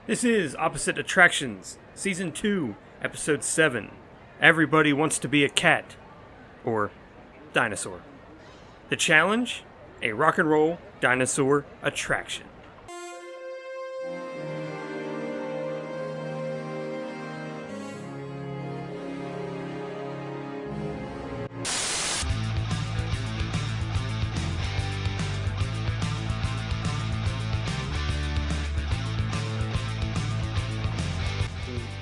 This is Opposite Attractions, Season 2, Episode 7. Everybody wants to be a cat. Or dinosaur. The challenge? A rock and roll dinosaur attraction.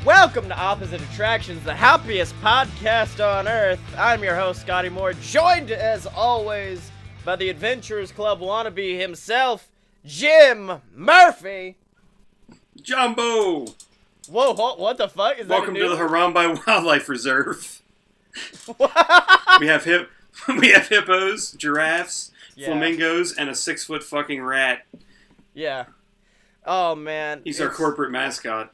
Welcome to Opposite Attractions, the happiest podcast on earth. I'm your host, Scotty Moore, joined as always by the Adventurers Club wannabe himself, Jim Murphy. Jumbo! Whoa, what the fuck? Is Welcome that to the Harambe Wildlife Reserve. What? we have hippos, giraffes, flamingos, and a 6-foot fucking rat. Yeah. Oh, man. He's our corporate mascot.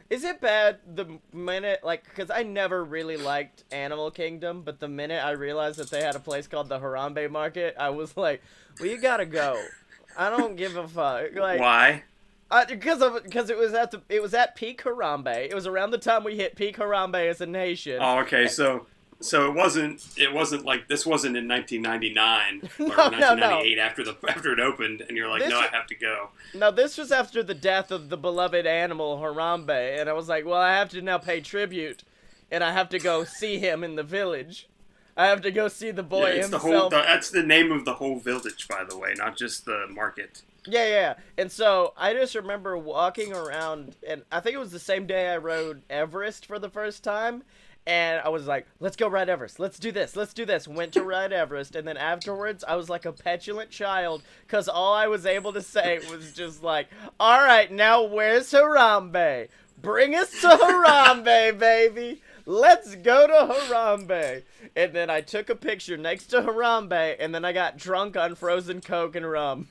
Is it bad the minute, because I never really liked Animal Kingdom, but the minute I realized that they had a place called the Harambe Market, I was like, well, you gotta go. I don't give a fuck. Why? Because it was at peak Harambe. It was around the time we hit peak Harambe as a nation. Oh, okay, so it wasn't like, this wasn't in 1999 or No, 1998 after it opened, and you're like, I have to go. No, this was after the death of the beloved animal Harambe, and I was like, well, I have to now pay tribute, and I have to go see him in the village. I have to go see the boy himself. That's the name of the whole village, by the way, not just the market. Yeah. And so I just remember walking around, and I think it was the same day I rode Everest for the first time. And I was like, let's go ride Everest. Let's do this. Went to ride Everest. And then afterwards, I was like a petulant child. Because all I was able to say was just like, all right, now where's Harambe? Bring us to Harambe, baby. Let's go to Harambe. And then I took a picture next to Harambe. And then I got drunk on frozen Coke and rum.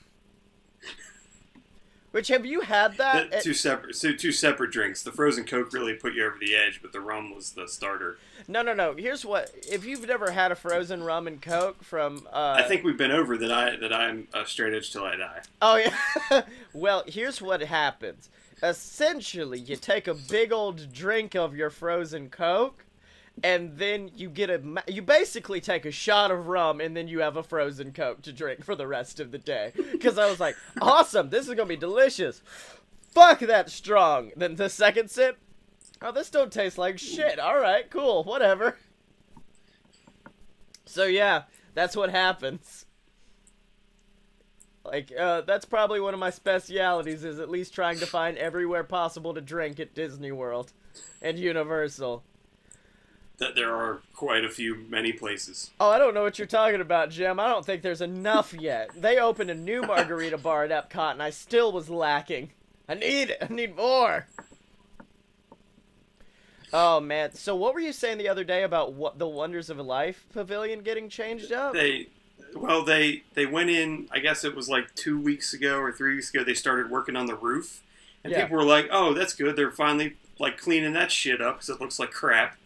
Which, have you had that? Two separate drinks. The frozen Coke really put you over the edge, but the rum was the starter. No. Here's what: if you've never had a frozen rum and Coke from, I think we've been over that. I'm straight edge till I die. Oh yeah. Well, here's what happens. Essentially, you take a big old drink of your frozen Coke, and then you basically take a shot of rum, and then you have a frozen Coke to drink for the rest of the day. Because I was like, awesome, this is gonna be delicious. Fuck, that's strong. Then the second sip, oh, this don't taste like shit. Alright, cool, whatever. So yeah, that's what happens. That's probably one of my specialities, is at least trying to find everywhere possible to drink at Disney World and Universal. That there are quite many places. Oh, I don't know what you're talking about, Jim. I don't think there's enough yet. They opened a new margarita bar at Epcot, and I still was lacking. I need it. I need more. Oh, man. So what were you saying the other day about the Wonders of Life pavilion getting changed up? They went in, I guess it was like 2 weeks ago or 3 weeks ago, they started working on the roof. And people were like, oh, that's good. They're finally cleaning that shit up because it looks like crap.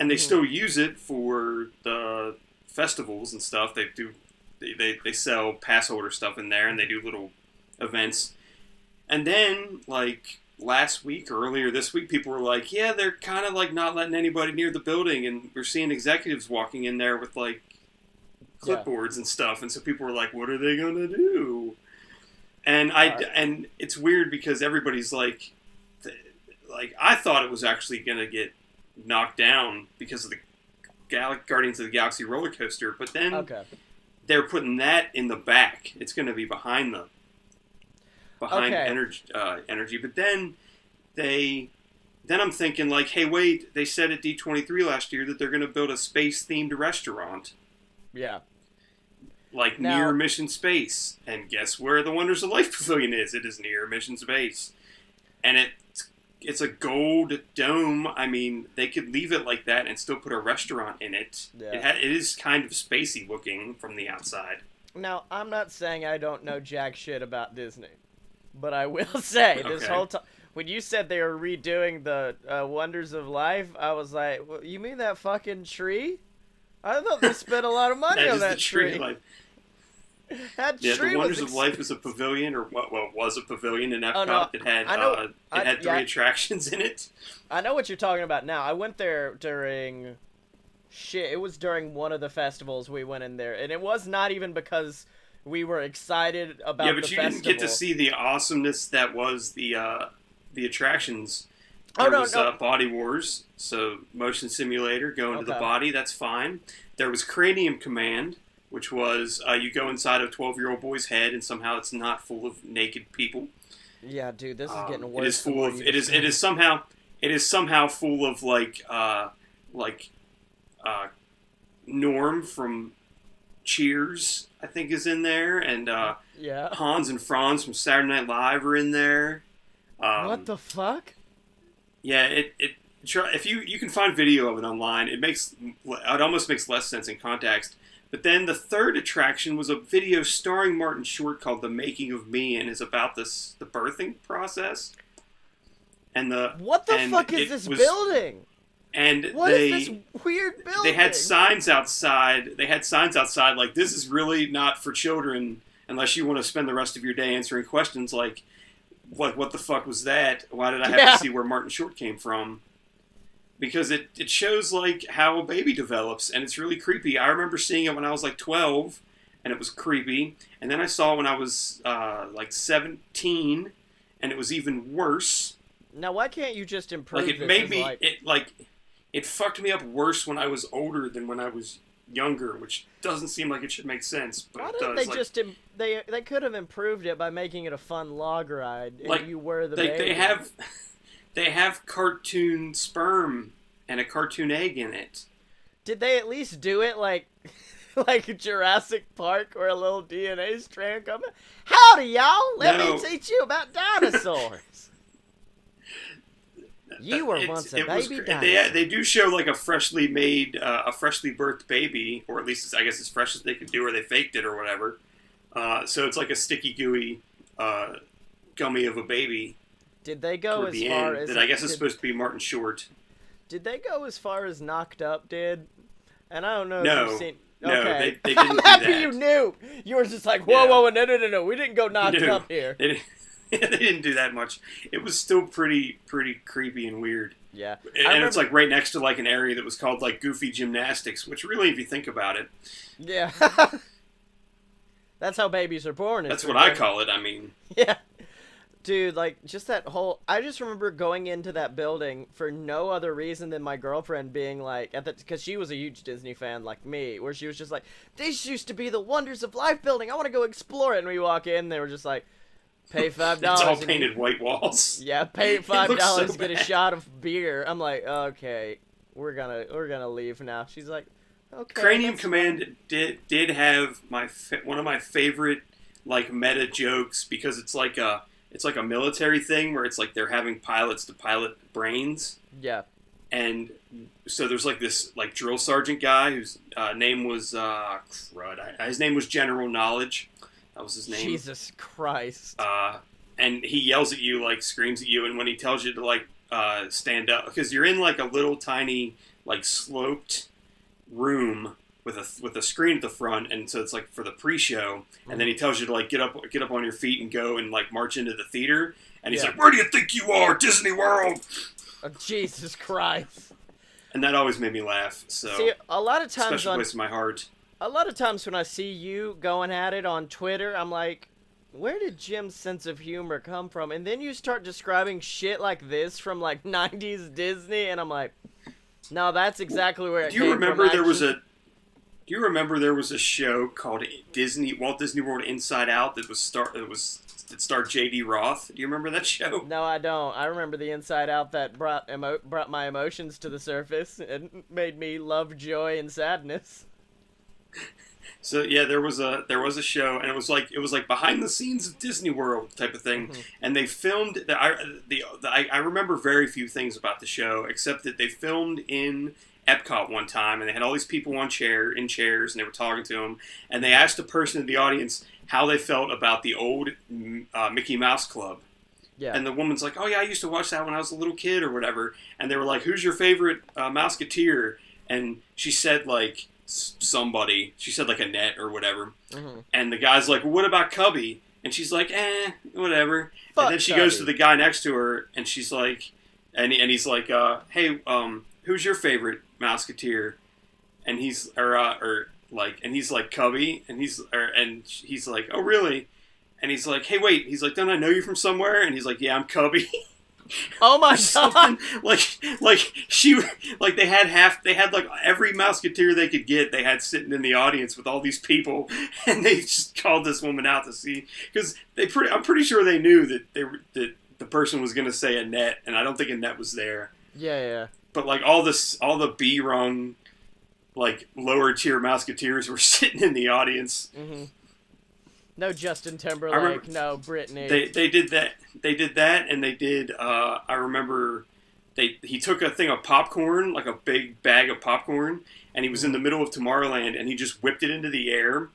And they still use it for the festivals and stuff. They sell pass holder stuff in there, and they do little events. And then, last week or earlier this week, people were like, yeah, they're kind of not letting anybody near the building, and we're seeing executives walking in there with clipboards and stuff. And so people were like, what are they gonna do? And and it's weird because everybody's I thought it was actually gonna get knocked down because of the Guardians of the Galaxy roller coaster, but then they're putting that in the back. It's going to be behind energy. But then I'm thinking hey, wait, they said at D23 last year that they're going to build a space themed restaurant. Yeah. Near Mission Space. And guess where the Wonders of Life Pavilion is? It is near Mission Space. And it's a gold dome. I mean, they could leave it like that and still put a restaurant in it. Yeah. It is kind of spacey looking from the outside. Now, I'm not saying I don't know jack shit about Disney, but I will say this whole time, when you said they were redoing the Wonders of Life, I was like, well, you mean that fucking tree? I thought they spent a lot of money on that tree. That Yeah, the tree Wonders was of Life is a pavilion, or what was a pavilion in Epcot Oh no, that had I know. it had three Yeah, attractions in it. I know what you're talking about now. I went there during shit. It was during one of the festivals we went in there, and it was not even because we were excited about Yeah, the but you festival. didn't get to see the awesomeness that was the attractions. Oh There no, was no. Body Wars, so motion simulator, go into the Okay. body, that's fine. There was Cranium Command, which was you go inside a 12-year-old boy's head, and somehow it's not full of naked people. Yeah, dude, this is getting worse. It is the full more of you it is describe it is somehow full of like Norm from Cheers, I think, is in there, and Yeah. Hans and Franz from Saturday Night Live are in there. What the fuck? Yeah, if you can find video of it online, it almost makes less sense in context. But then the third attraction was a video starring Martin Short called "The Making of Me," and is about the birthing process. And What the fuck is this building? And What is this weird building? They had signs outside. They had signs outside like, "This is really not for children unless you want to spend the rest of your day answering questions like what the fuck was that? Why did I have to see where Martin Short came from?" Because it shows like how a baby develops, and it's really creepy. I remember seeing it when I was like 12, and it was creepy. And then I saw it when I was like 17, and it was even worse. Now, why can't you just improve Like, it this made as, me it fucked me up worse when I was older than when I was younger, which doesn't seem like it should make sense, but Why it didn't does. they just they could have improved it by making it a fun log ride, and Like, you were the baby. they have cartoon sperm and a cartoon egg in it. Did they at least do it like like Jurassic Park, where a little DNA strand comes? Howdy, y'all! Let me teach you about dinosaurs. You were once a baby dinosaur. They do show like a freshly made, a freshly birthed baby, or at least I guess as fresh as they could do, or they faked it or whatever. So it's like a sticky, gooey gummy of a baby. Did they go as far as that I guess is supposed to be Martin Short? Did they go as far as Knocked Up did? And I don't know if No. you've seen. No, Okay. they didn't I'm do happy that. you knew. You were just like, whoa, Yeah. whoa, no. We didn't go Knocked No. Up here. They didn't do that much. It was still pretty creepy and weird. Yeah. And it's like right next to like an area that was called like Goofy Gymnastics, which really, if you think about it, Yeah. That's how babies are born. that's what I call it. I mean, Yeah. Dude, like, just that whole... I just remember going into that building for no other reason than my girlfriend being like... Because she was a huge Disney fan like me, where she was just like, this used to be the Wonders of Life building. I want to go explore it. And we walk in, they were just like, pay $5. it's all painted white walls. Yeah, pay $5, so get a bad. shot of beer. I'm like, okay, we're gonna leave now. She's like, okay. Cranium that's Command did have one of my favorite like meta jokes, because it's like a military thing where it's like they're having pilots to pilot brains. Yeah. And so there's like this like drill sergeant guy whose name was his name was General Knowledge. That was his name. Jesus Christ. And he yells at you, like screams at you, and when he tells you to like stand up, because you're in like a little tiny like sloped room with a screen at the front, and so it's like for the pre-show, and then he tells you to like get up on your feet and go and like march into the theater, and he's like, "Where do you think you are, Disney World?" Oh, Jesus Christ. And that always made me laugh. So See, a lot of times special place in my heart. A lot of times when I see you going at it on Twitter, I'm like, where did Jim's sense of humor come from? And then you start describing shit like this from like 90s Disney, and I'm like, no, that's exactly where it came from. Do you remember there was a show called Walt Disney World Inside Out that starred J.D. Roth? Do you remember that show? No, I don't. I remember the Inside Out that brought my emotions to the surface and made me love joy and sadness. So yeah, there was a show, and it was like behind the scenes of Disney World type of thing, and they filmed. I remember very few things about the show except that they filmed in Epcot one time, and they had all these people in chairs, and they were talking to them, and they asked a person in the audience how they felt about the old Mickey Mouse Club. Yeah. And the woman's like, "Oh yeah, I used to watch that when I was a little kid or whatever." And they were like, "Who's your favorite Mouseketeer?" And she said like somebody. She said like Annette or whatever. Mm-hmm. And the guy's like, well, what about Cubby? And she's like, whatever. Fuck and then she Cubby. goes to the guy next to her, and she's like, and he's like, hey, who's your favorite Mouseketeer? And he's and he's like Cubby, and he's like, oh really? And he's like, hey wait, he's like, don't I know you from somewhere? And he's like, yeah, I'm Cubby. Oh my god! They had like every Mouseketeer they could get. They had sitting in the audience with all these people, and they just called this woman out to see because I'm pretty sure they knew that that the person was going to say Annette, and I don't think Annette was there. Yeah. But like all the B rung, like lower tier Mouseketeers were sitting in the audience. Mm-hmm. No Justin Timberlake, no Britney. They did that. They did that, and they did. I remember he took a thing of popcorn, like a big bag of popcorn, and he was in the middle of Tomorrowland, and he just whipped it into the air,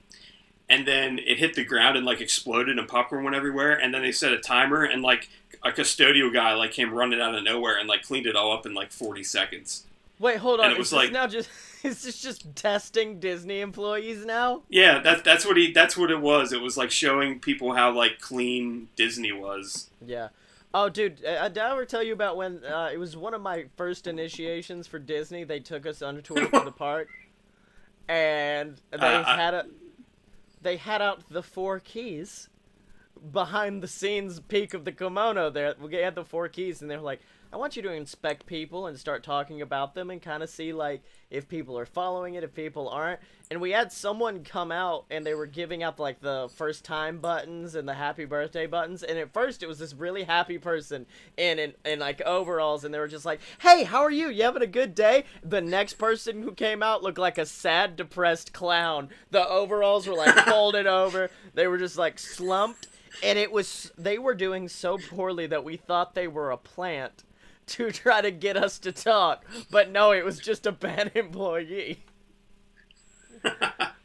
and then it hit the ground and like exploded, and popcorn went everywhere. And then they set a timer, and like a custodial guy like came running out of nowhere and like cleaned it all up in like 40 seconds. Wait, hold on. And it was like, now just is this just testing Disney employees now? Yeah, that's what it was. It was like showing people how like clean Disney was. Yeah. Oh, dude, did I ever tell you about when it was one of my first initiations for Disney? They took us on a tour for the park, and they had out the 4 keys behind the scenes peak of the kimono. There, we had the 4 keys, and they were like, I want you to inspect people and start talking about them and kind of see, like, if people are following it, if people aren't. And we had someone come out, and they were giving out, like, the first time buttons and the happy birthday buttons. And at first, it was this really happy person in like, overalls. And they were just like, hey, how are you? You having a good day? The next person who came out looked like a sad, depressed clown. The overalls were, like, folded over. They were just, like, slumped. And they were doing so poorly that we thought they were a plant to try to get us to talk, but no, it was just a bad employee.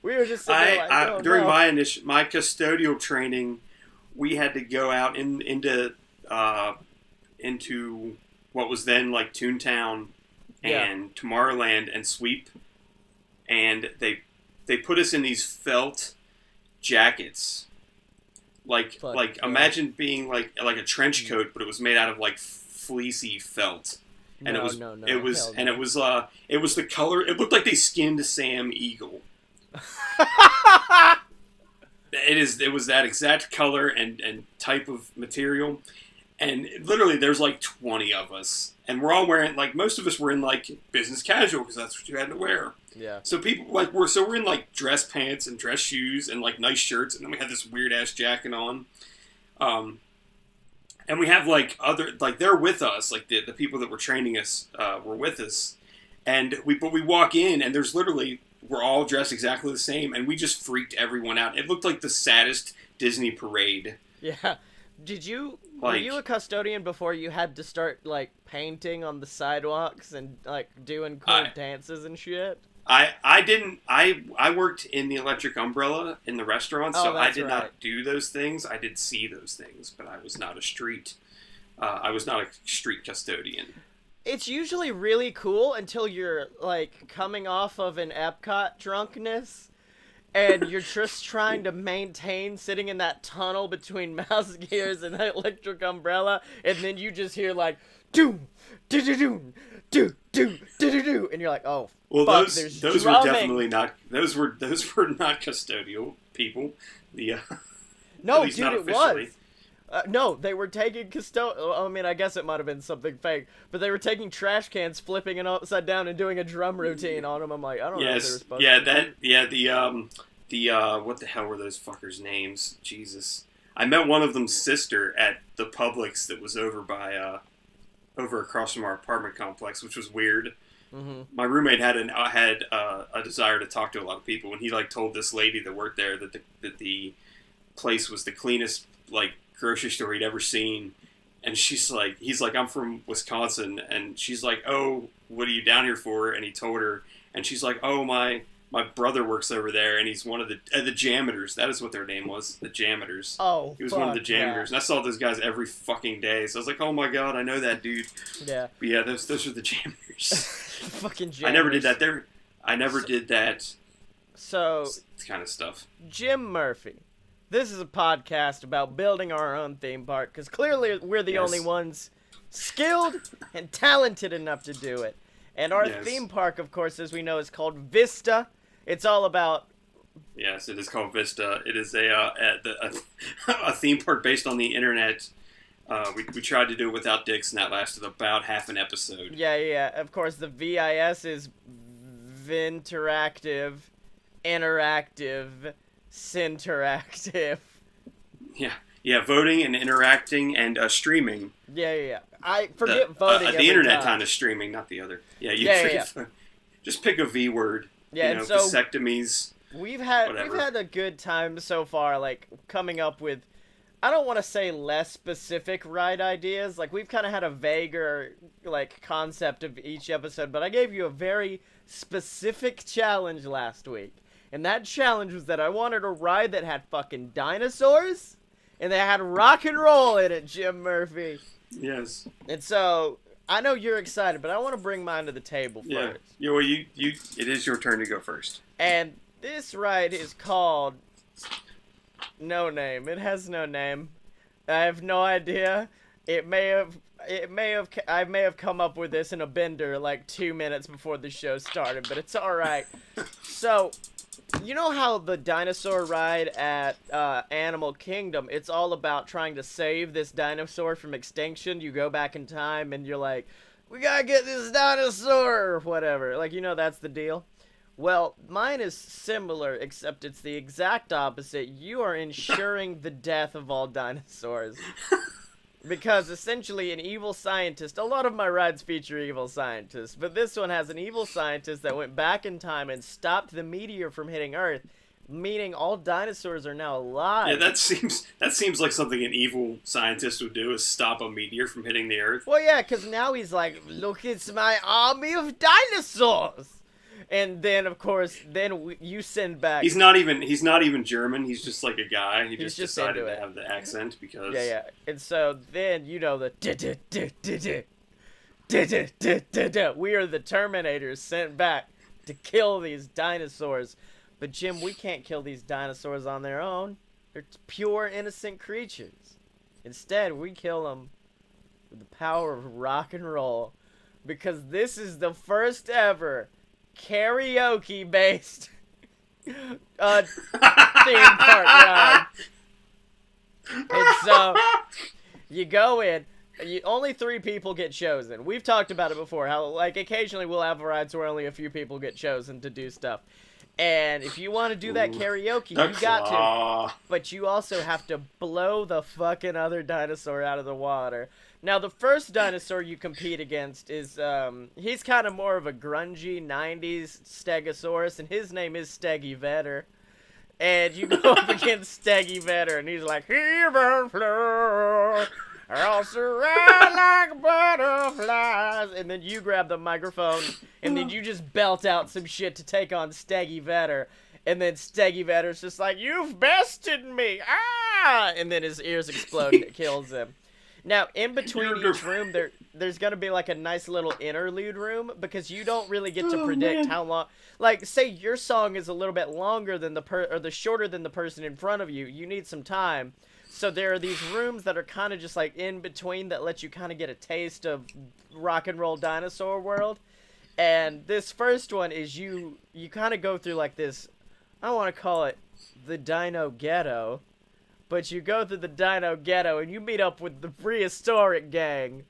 We were just sitting there like, during my custodial training, we had to go out into what was then like Toontown and Tomorrowland and sweep, and they put us in these felt jackets, imagine being like a trench coat, but it was made out of like fleecy felt, and it was the color. It looked like they skinned Sam Eagle. It was that exact color and type of material, and literally there's like 20 of us, and we're all wearing like most of us were in like business casual because that's what you had to wear. Yeah. So people like we're in like dress pants and dress shoes and like nice shirts, and then we had this weird ass jacket on. And we have, like, they're with us. Like, the people that were training us were with us. And we walk in, and there's literally, we're all dressed exactly the same, and we just freaked everyone out. It looked like the saddest Disney parade. Yeah. Were you a custodian before you had to start, like, painting on the sidewalks and, like, doing cool dances and shit? I didn't. I worked in the Electric Umbrella in the restaurant, so I did not do those things. I did see those things, but I was not a street. I was not a street custodian. It's usually really cool until you're like coming off of an Epcot drunkenness, and you're just trying to maintain sitting in that tunnel between Mouse Gears and the Electric Umbrella, and then you just hear like doom, do do doom, do do do do do, and you're like, oh. Well, fuck, those were definitely not. Those were not custodial people. No, dude, it was. No, they were taking I mean, I guess it might have been something fake, but they were taking trash cans, flipping it upside down, and doing a drum routine on them. I'm like, I don't know if they were supposed to. What the hell were those fuckers' names? Jesus, I met one of them's sister at the Publix that was over across from our apartment complex, which was weird. Mm-hmm. My roommate had a desire to talk to a lot of people, and he like told this lady that worked there that the place was the cleanest like grocery store he'd ever seen. And he's like, I'm from Wisconsin, and she's like, oh, what are you down here for? And he told her, and she's like, oh, my brother works over there, and he's one of the Jameters. That is what their name was, the Jameters. Oh, he was one of the Jameters, and I saw those guys every fucking day. So I was like, oh my god, I know that dude. Yeah. But yeah, those are the Jameters. Fucking Jameters. I never did that. I never did that So, kind of stuff. Jim Murphy. This is a podcast about building our own theme park, because clearly we're the only ones skilled and talented enough to do it. And our theme park, of course, as we know, is called Vista. It's all about... Yes, it is called Vista. It is a theme park based on the internet. We tried to do it without dicks, and that lasted about half an episode. Yeah. Of course, the VIS is Vinteractive, Interactive, Sinteractive. Yeah, voting and interacting and streaming. Yeah. I forget voting every the internet time. kind of streaming, not the other. Yeah. Just pick a V word. Yeah, so vasectomies. We've had a good time so far, like, coming up with, I don't want to say less specific ride ideas. Like, we've kind of had a vaguer, like, concept of each episode, but I gave you a very specific challenge last week. And that challenge was that I wanted a ride that had fucking dinosaurs, and that had rock and roll in it, Jim Murphy. Yes. And so, I know you're excited, but I want to bring mine to the table first. Yeah, well, it is your turn to go first. And this ride is called No Name. It has no name. I have no idea. I may have come up with this in a bender like 2 minutes before the show started, but it's all right. So, you know how the dinosaur ride at Animal Kingdom, it's all about trying to save this dinosaur from extinction. You go back in time and you're like, we gotta get this dinosaur or whatever. Like, that's the deal. Well, mine is similar, except it's the exact opposite. You are ensuring the death of all dinosaurs. Because essentially an evil scientist, a lot of my rides feature evil scientists, but this one has an evil scientist that went back in time and stopped the meteor from hitting Earth, meaning all dinosaurs are now alive. Yeah, that seems like something an evil scientist would do, is stop a meteor from hitting the Earth. Well, yeah, because now he's like, look, it's my army of dinosaurs! And then, of course, you send back... He's not even German. He's just like a guy. He just decided to have the accent because... Yeah. And so then, the... We are the Terminators sent back to kill these dinosaurs. But, Jim, we can't kill these dinosaurs on their own. They're pure, innocent creatures. Instead, we kill them with the power of rock and roll. Because this is the first ever... karaoke-based theme park ride. And so, you go in, only 3 people get chosen. We've talked about it before, how, like, occasionally we'll have rides where only a few people get chosen to do stuff. And if you want to do that karaoke, you got to. But you also have to blow the fucking other dinosaur out of the water. Now, the first dinosaur you compete against is, he's kind of more of a grungy 90s Stegosaurus, and his name is Steggy Vetter. And you go up against Steggy Vetter, and he's like, Heaven floor, I'll surround like butterflies. And then you grab the microphone, and then you just belt out some shit to take on Steggy Vetter. And then Steggy Vetter's just like, you've bested me, ah! And then his ears explode, and it kills him. Now, in between each room, there's going to be, like, a nice little interlude room, because you don't really get to predict how long... Like, say your song is a little bit longer than the shorter than the person in front of you. You need some time. So there are these rooms that are kind of just, like, in between that let you kind of get a taste of rock and roll dinosaur world. And this first one is you kind of go through, like, this... I want to call it the Dino Ghetto. But you go through the Dino Ghetto and you meet up with the prehistoric gang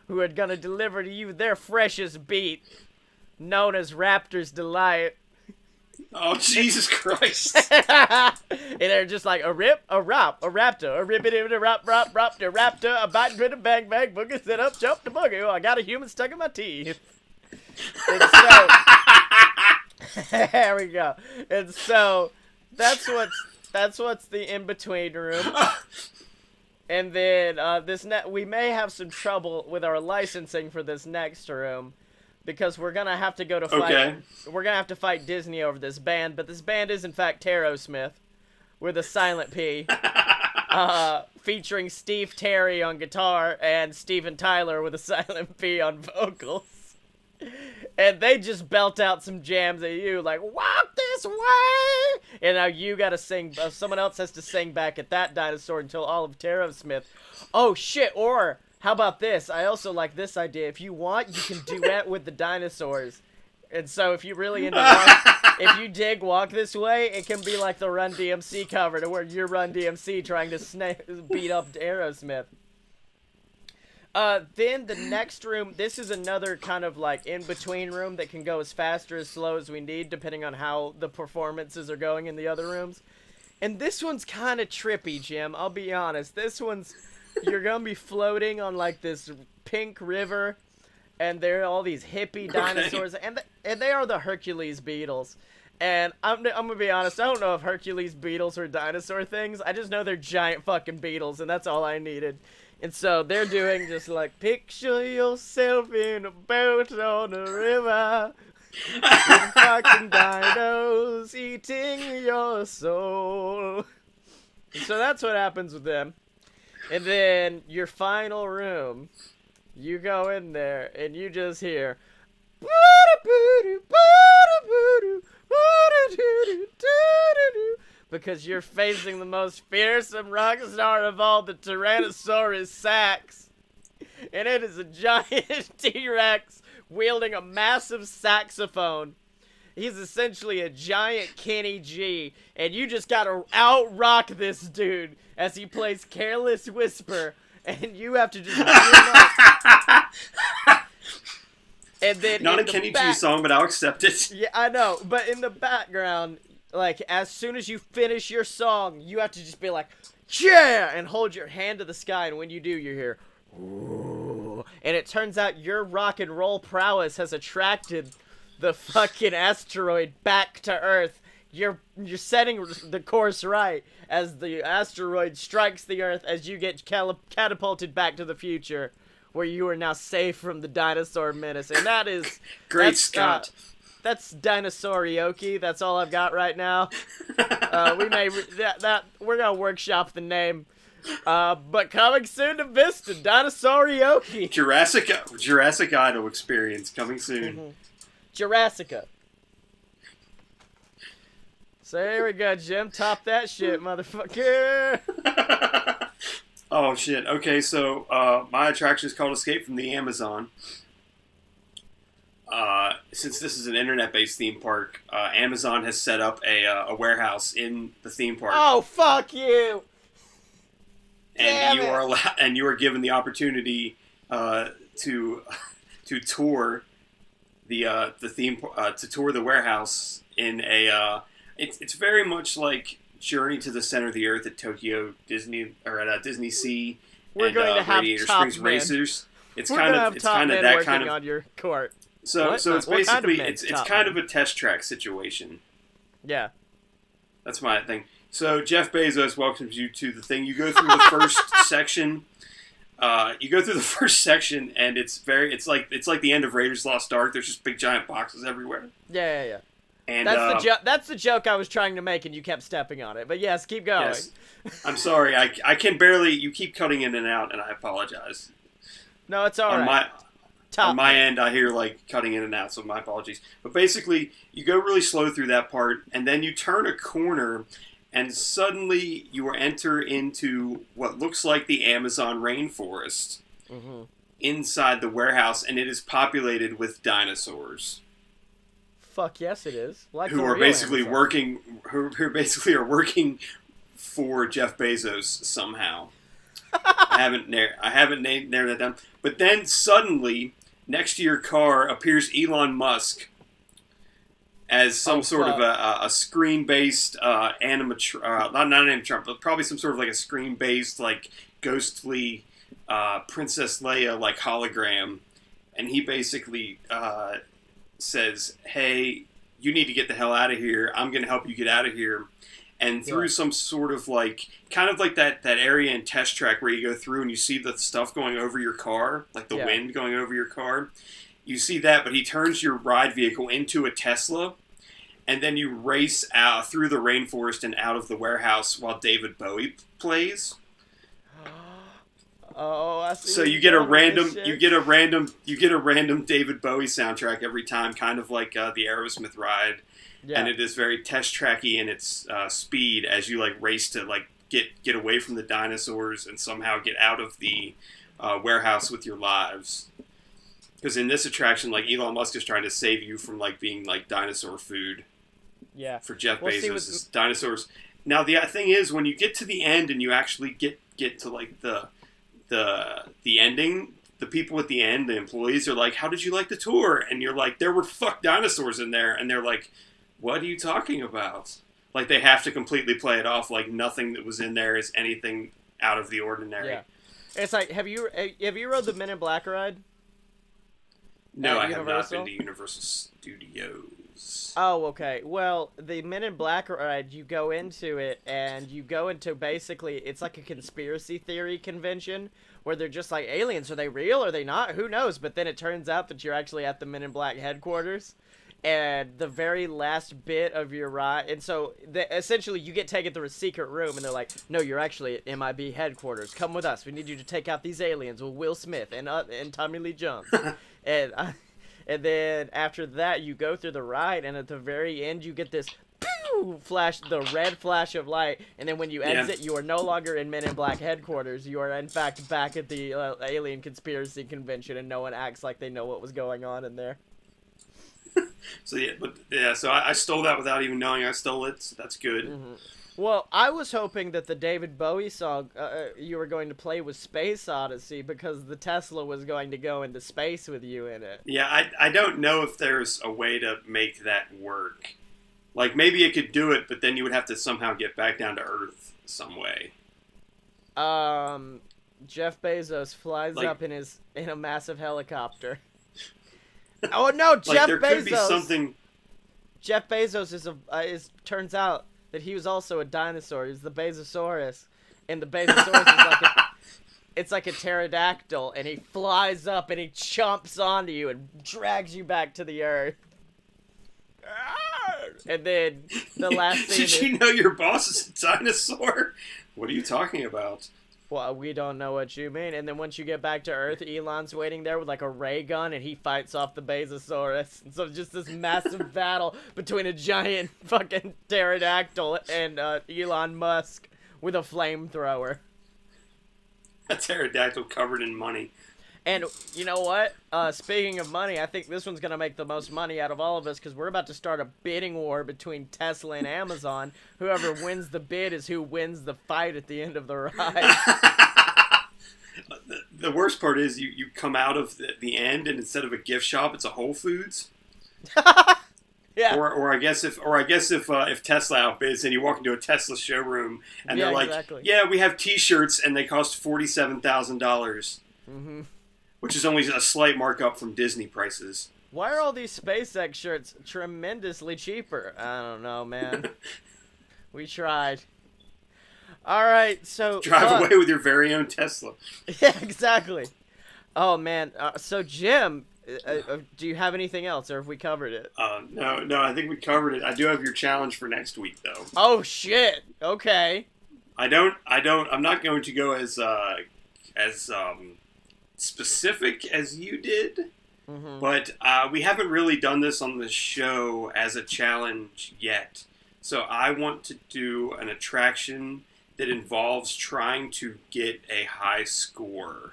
who are going to deliver to you their freshest beat, known as Raptor's Delight. Oh, Jesus Christ. And they're just like, a rip, a rap, a raptor, a rippity, a rap, raptor, raptor, a bite, grit, a bang, bang, boogie, sit up, jump the boogie. Oh, I got a human stuck in my teeth. And so, there we go. And so, that's what's the in-between room. And then we may have some trouble with our licensing for this next room, because we're gonna have to go to fight. Okay. We're gonna have to fight Disney over this band, but this band is in fact Tarosmith, with a silent P, featuring Steve Terry on guitar and Steven Tyler with a silent P on vocals. And they just belt out some jams at you, like, walk this way! And now you gotta sing, someone else has to sing back at that dinosaur until all of Aerosmith. Oh shit, or, how about this? I also like this idea. If you want, you can duet with the dinosaurs. And so if you really into if you dig Walk This Way, it can be like the Run DMC cover to where you're Run DMC trying to beat up Aerosmith. Then the next room, this is another kind of like in-between room that can go as fast or as slow as we need depending on how the performances are going in the other rooms. And this one's kind of trippy, Jim. I'll be honest. This one's, you're going to be floating on like this pink river, and there are all these hippie dinosaurs, and they are the Hercules beetles. And I'm going to be honest, I don't know if Hercules beetles are dinosaur things. I just know they're giant fucking beetles, and that's all I needed. And so they're doing just like, picture yourself in a boat on a river, with fucking dinos eating your soul. And so that's what happens with them. And then your final room, you go in there and you just hear, because you're facing the most fearsome rock star of all, the Tyrannosaurus Sax. And it is a giant T-Rex wielding a massive saxophone. He's essentially a giant Kenny G, and you just gotta out-rock this dude as he plays Careless Whisper, and you have to just and then not a Kenny G song, but I'll accept it. Yeah, I know, but in the background, like, as soon as you finish your song, you have to just be like, yeah, and hold your hand to the sky, and when you do, you hear, ooh. And it turns out your rock and roll prowess has attracted the fucking asteroid back to Earth. You're setting the course right as the asteroid strikes the Earth as you get catapulted back to the future, where you are now safe from the dinosaur menace. And that is... Great Scott. That's Dinosaurioki. That's all I've got right now. We're gonna workshop the name. But coming soon to Vista, Dinosaurioki. Jurassic Idol experience coming soon. Mm-hmm. Jurassica. So here we go, Jim. Top that shit, motherfucker. Oh shit. Okay, so my attraction is called Escape from the Amazon. Since this is an internet-based theme park, Amazon has set up a warehouse in the theme park. Oh, fuck you! And you are given the opportunity to tour the theme to tour the warehouse in a. It's very much like Journey to the Center of the Earth at Tokyo Disney or at Disney Sea. We're going to have Radiator Top Springs Man. Racers. It's We're kind gonna of have Top Man that working kind of on your court. So it's basically it's kind Man? of a test track situation. Yeah. That's my thing. So Jeff Bezos welcomes you to the thing. You go through the first section. You go through the first section, and it's like the end of Raiders Lost Ark. There's just big giant boxes everywhere. Yeah. And that's the joke I was trying to make, and you kept stepping on it. But yes, keep going. Yes. I'm sorry. I can barely. You keep cutting in and out, and I apologize. No, it's all right. On my end, I hear like cutting in and out, so my apologies. But basically, you go really slow through that part, and then you turn a corner, and suddenly you enter into what looks like the Amazon rainforest inside the warehouse, and it is populated with dinosaurs. Fuck yes, it is. Like who are basically working. Who basically are working for Jeff Bezos somehow. I haven't narrowed that down. But then suddenly, next to your car appears Elon Musk as some sort of a screen-based not animatronic, but probably some sort of like a screen-based like ghostly Princess Leia like hologram, and he basically says, "Hey, you need to get the hell out of here. I'm going to help you get out of here." And through some sort of like, kind of like that area in Test Track where you go through and you see the stuff going over your car, like the wind going over your car. You see that, but he turns your ride vehicle into a Tesla, and then you race out through the rainforest and out of the warehouse while David Bowie plays. Oh, I see. So you get a random David Bowie soundtrack every time, kind of like the Aerosmith ride, and it is very test tracky in its speed as you like race to like get away from the dinosaurs and somehow get out of the warehouse with your lives. Because in this attraction, like Elon Musk is trying to save you from like being like dinosaur food. Yeah. For Jeff Bezos' dinosaurs. Now the thing is, when you get to the end and you actually get to like the ending, the people at the end, the employees are like, "How did you like the tour?" And you're like, "There were fuck dinosaurs in there," and they're like, "What are you talking about?" Like they have to completely play it off like nothing that was in there is anything out of the ordinary. Yeah. It's like, have you rode the Men in Black ride? No, I have not been to Universal Studios. Oh, okay. Well, the Men in Black ride, you go into it, and you go into basically, it's like a conspiracy theory convention, where they're just like, aliens, are they real? Are they not? Who knows? But then it turns out that you're actually at the Men in Black headquarters, and the very last bit of your ride, and so essentially you get taken through a secret room, and they're like, no, you're actually at MIB headquarters. Come with us. We need you to take out these aliens with Will Smith and Tommy Lee Jones. And then after that, you go through the ride, and at the very end, you get this flash, the red flash of light. And then when you exit, you are no longer in Men in Black headquarters. You are, in fact, back at the alien conspiracy convention, and no one acts like they know what was going on in there. So I stole that without even knowing I stole it. So that's good. Mm-hmm. Well, I was hoping that the David Bowie song you were going to play was Space Odyssey, because the Tesla was going to go into space with you in it. Yeah, I don't know if there's a way to make that work. Like, maybe it could do it, but then you would have to somehow get back down to Earth some way. Jeff Bezos flies up in a massive helicopter. Oh no, Jeff Bezos! Could be something. Jeff Bezos is turns out that he was also a dinosaur. He's the Bezosaurus, and the Bezosaurus is like a pterodactyl, and he flies up and he chomps onto you and drags you back to the earth. And then the last scene. Did you know your boss is a dinosaur? What are you talking about? Well, we don't know what you mean. And then once you get back to Earth, Elon's waiting there with like a ray gun, and he fights off the Bezosaurus. And so just this massive battle between a giant fucking pterodactyl and Elon Musk with a flamethrower. A pterodactyl covered in money. And you know what? Speaking of money, I think this one's going to make the most money out of all of us, because we're about to start a bidding war between Tesla and Amazon. Whoever wins the bid is who wins the fight at the end of the ride. The worst part is you come out of the end, and instead of a gift shop, it's a Whole Foods. Yeah. Or I guess if Tesla outbids, and you walk into a Tesla showroom, and they're like, exactly. Yeah, we have T-shirts, and they cost $47,000. Mm-hmm. Which is only a slight markup from Disney prices. Why are all these SpaceX shirts tremendously cheaper? I don't know, man. We tried. All right, so... Drive away with your very own Tesla. Yeah, exactly. Oh, man. So, Jim, do you have anything else, or have we covered it? No, I think we covered it. I do have your challenge for next week, though. Oh, shit. Okay. I'm not going to go as specific as you did, but we haven't really done this on the show as a challenge yet. So I want to do an attraction that involves trying to get a high score.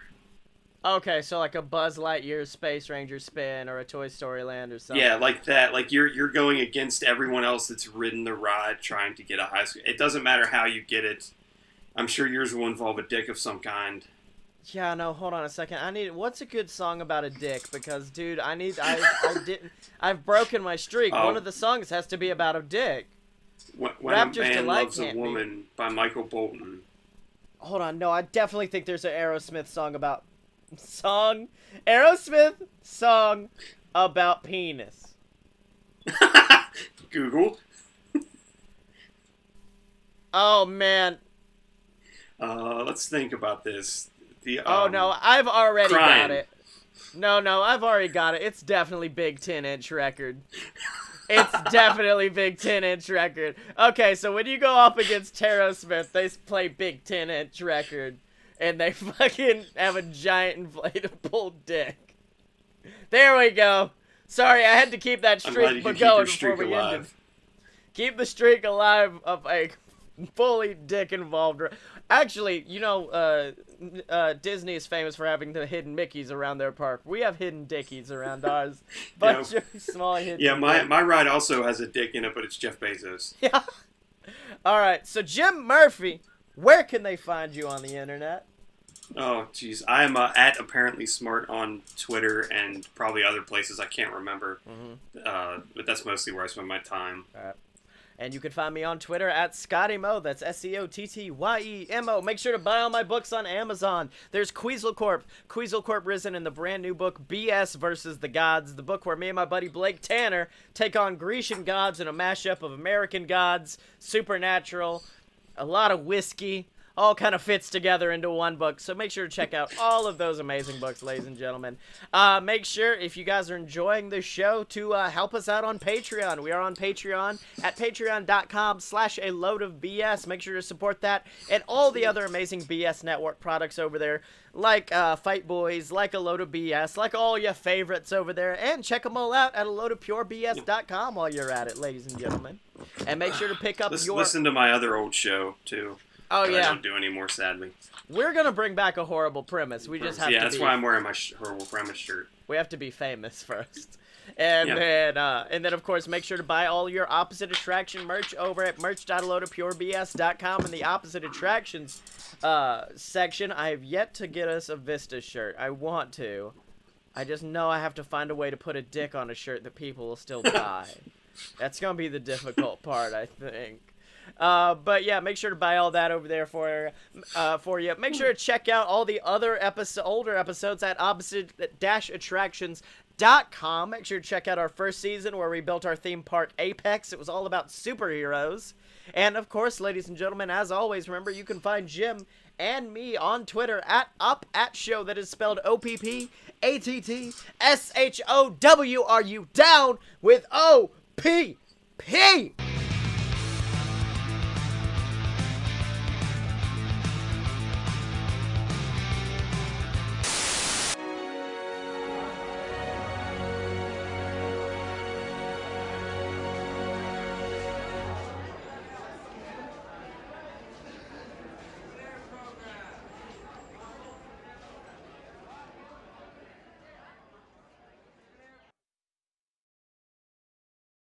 Okay, so like a Buzz Lightyear Space Ranger spin or a Toy Story Land or something. Yeah, like that. Like you're going against everyone else that's ridden the ride trying to get a high score. It doesn't matter how you get it. I'm sure yours will involve a dick of some kind. Yeah, no, hold on a second. What's a good song about a dick? Because, dude, I've broken my streak. One of the songs has to be about a dick. When a Man Loves a Woman by Michael Bolton. Hold on, no, I definitely think there's an Aerosmith song about... Aerosmith song about penis. Google. Oh, man. Let's think about this. No, I've already got it. No, I've already got it. It's definitely big 10-inch record. It's definitely big 10-inch record. Okay, so when you go up against Aerosmith, they play big 10-inch record. and they fucking have a giant inflatable dick. There we go. Sorry, I had to keep that streak going before we ended. Keep the streak alive of a fully dick involved. Actually, you know, Disney is famous for having the hidden Mickeys around their park. We have hidden Dickies around ours. Bunch of small hidden. Yeah, my ride also has a dick in it, but it's Jeff Bezos. Yeah. All right, so Jim Murphy, where can they find you on the internet? Oh, jeez. I am at Apparently Smart on Twitter and probably other places I can't remember. But that's mostly where I spend my time. All right. And you can find me on Twitter at ScottyMo. That's SCOTTYEMO. Make sure to buy all my books on Amazon. There's Queasel Corp Risen in the brand new book BS versus the Gods, the book where me and my buddy Blake Tanner take on Grecian gods in a mashup of American gods, supernatural, a lot of whiskey. All kind of fits together into one book. So make sure to check out all of those amazing books, ladies and gentlemen. Make sure, if you guys are enjoying this show, to help us out on Patreon. We are on Patreon at patreon.com/aloadofbs. Make sure to support that and all the other amazing BS Network products over there, like Fight Boys, like A Load of BS, like all your favorites over there. And check them all out at aloadofpurebs.com while you're at it, ladies and gentlemen. And make sure to pick up Listen to my other old show, too. Oh, yeah. I don't do anymore, sadly. We're going to bring back a horrible premise. We just have to Yeah, that's why I'm wearing my horrible premise shirt. We have to be famous first. And then, of course, make sure to buy all your Opposite Attraction merch over at merch.aloadofpurebs.com in the Opposite Attractions section. I have yet to get us a Vista shirt. I want to. I just know I have to find a way to put a dick on a shirt that people will still buy. That's going to be the difficult part, I think. But yeah, make sure to buy all that over there for you. Make sure to check out all the other older episodes at opposite-attractions.com. Make sure to check out our first season where we built our theme park Apex. It was all about superheroes. And of course, ladies and gentlemen, as always, remember you can find Jim and me on Twitter at UpAtShow. That is spelled OPPATTSHOW. Are you down with OPP?